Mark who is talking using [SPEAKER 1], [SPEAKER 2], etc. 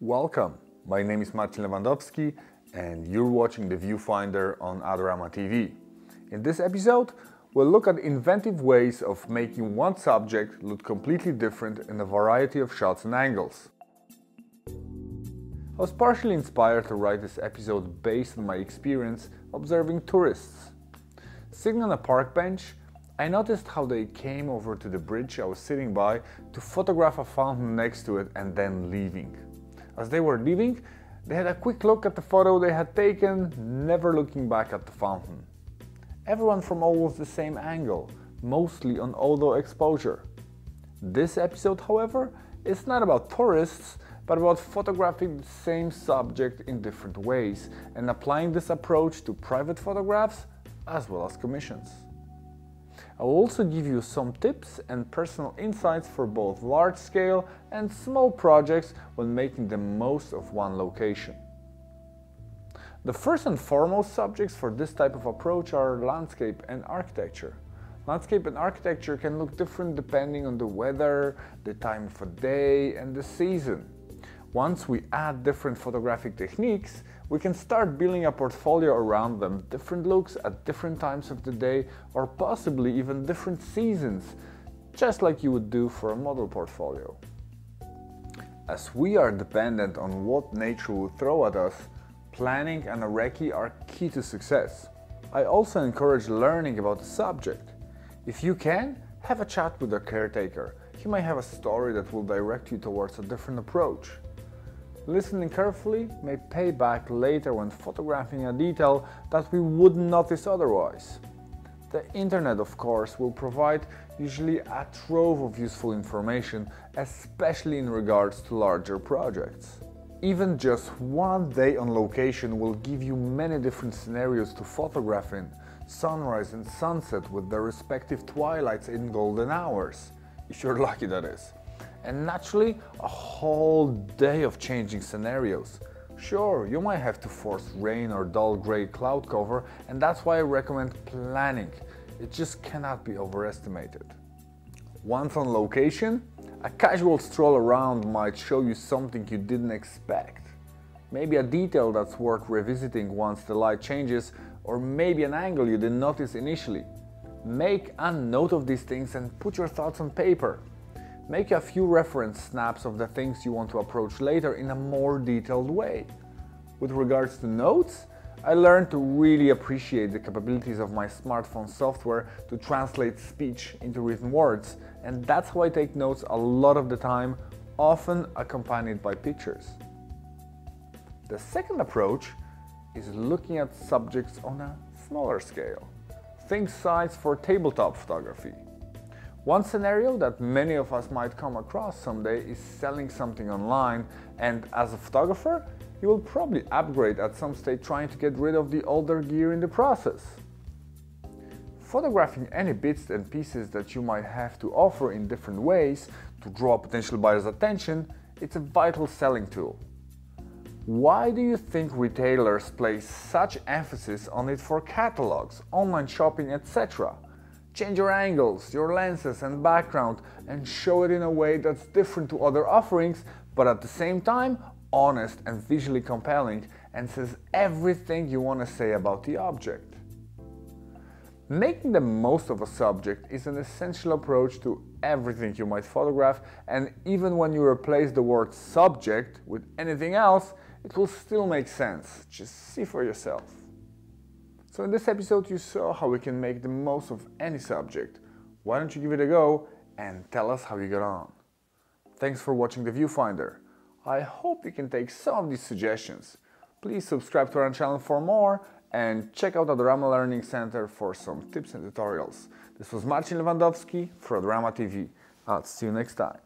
[SPEAKER 1] Welcome, my name is Marcin Lewandowski and you're watching the Viewfinder on Adorama TV. In this episode, we'll look at inventive ways of making one subject look completely different in a variety of shots and angles. I was partially inspired to write this episode based on my experience observing tourists. Sitting on a park bench, I noticed how they came over to the bridge I was sitting by to photograph a fountain next to it and then leaving. As they were leaving, they had a quick look at the photo they had taken, never looking back at the fountain. Everyone from almost the same angle, mostly on auto exposure. This episode, however, is not about tourists, but about photographing the same subject in different ways and applying this approach to private photographs as well as commissions. I will also give you some tips and personal insights for both large-scale and small projects when making the most of one location. The first and foremost subjects for this type of approach are landscape and architecture. Landscape and architecture can look different depending on the weather, the time of day, and the season. Once we add different photographic techniques, we can start building a portfolio around them, different looks at different times of the day, or possibly even different seasons, just like you would do for a model portfolio. As we are dependent on what nature will throw at us, planning and a recce are key to success. I also encourage learning about the subject. If you can, have a chat with a caretaker. He might have a story that will direct you towards a different approach. Listening carefully may pay back later when photographing a detail that we wouldn't notice otherwise. The internet, of course, will provide usually a trove of useful information, especially in regards to larger projects. Even just one day on location will give you many different scenarios to photograph in, sunrise and sunset with their respective twilights and golden hours, if you're lucky that is. And naturally, a whole day of changing scenarios. Sure, you might have to force rain or dull grey cloud cover, and that's why I recommend planning. It just cannot be overestimated. Once on location, a casual stroll around might show you something you didn't expect. Maybe a detail that's worth revisiting once the light changes, or maybe an angle you didn't notice initially. Make a note of these things and put your thoughts on paper. Make a few reference snaps of the things you want to approach later in a more detailed way. With regards to notes, I learned to really appreciate the capabilities of my smartphone software to translate speech into written words, and that's how I take notes a lot of the time, often accompanied by pictures. The second approach is looking at subjects on a smaller scale. Think size for tabletop photography. One scenario that many of us might come across someday is selling something online, and as a photographer, you will probably upgrade at some stage trying to get rid of the older gear in the process. Photographing any bits and pieces that you might have to offer in different ways to draw potential buyers' attention, it's a vital selling tool. Why do you think retailers place such emphasis on it for catalogs, online shopping, etc.? Change your angles, your lenses and background and show it in a way that's different to other offerings, but at the same time honest and visually compelling and says everything you want to say about the object. Making the most of a subject is an essential approach to everything you might photograph, and even when you replace the word subject with anything else, it will still make sense. Just see for yourself. So in this episode you saw how we can make the most of any subject. Why don't you give it a go and tell us how you got on. Thanks for watching the Viewfinder. I hope you can take some of these suggestions. Please subscribe to our channel for more and check out Adorama Learning Center for some tips and tutorials. This was Marcin Lewandowski for Adorama TV. I'll see you next time.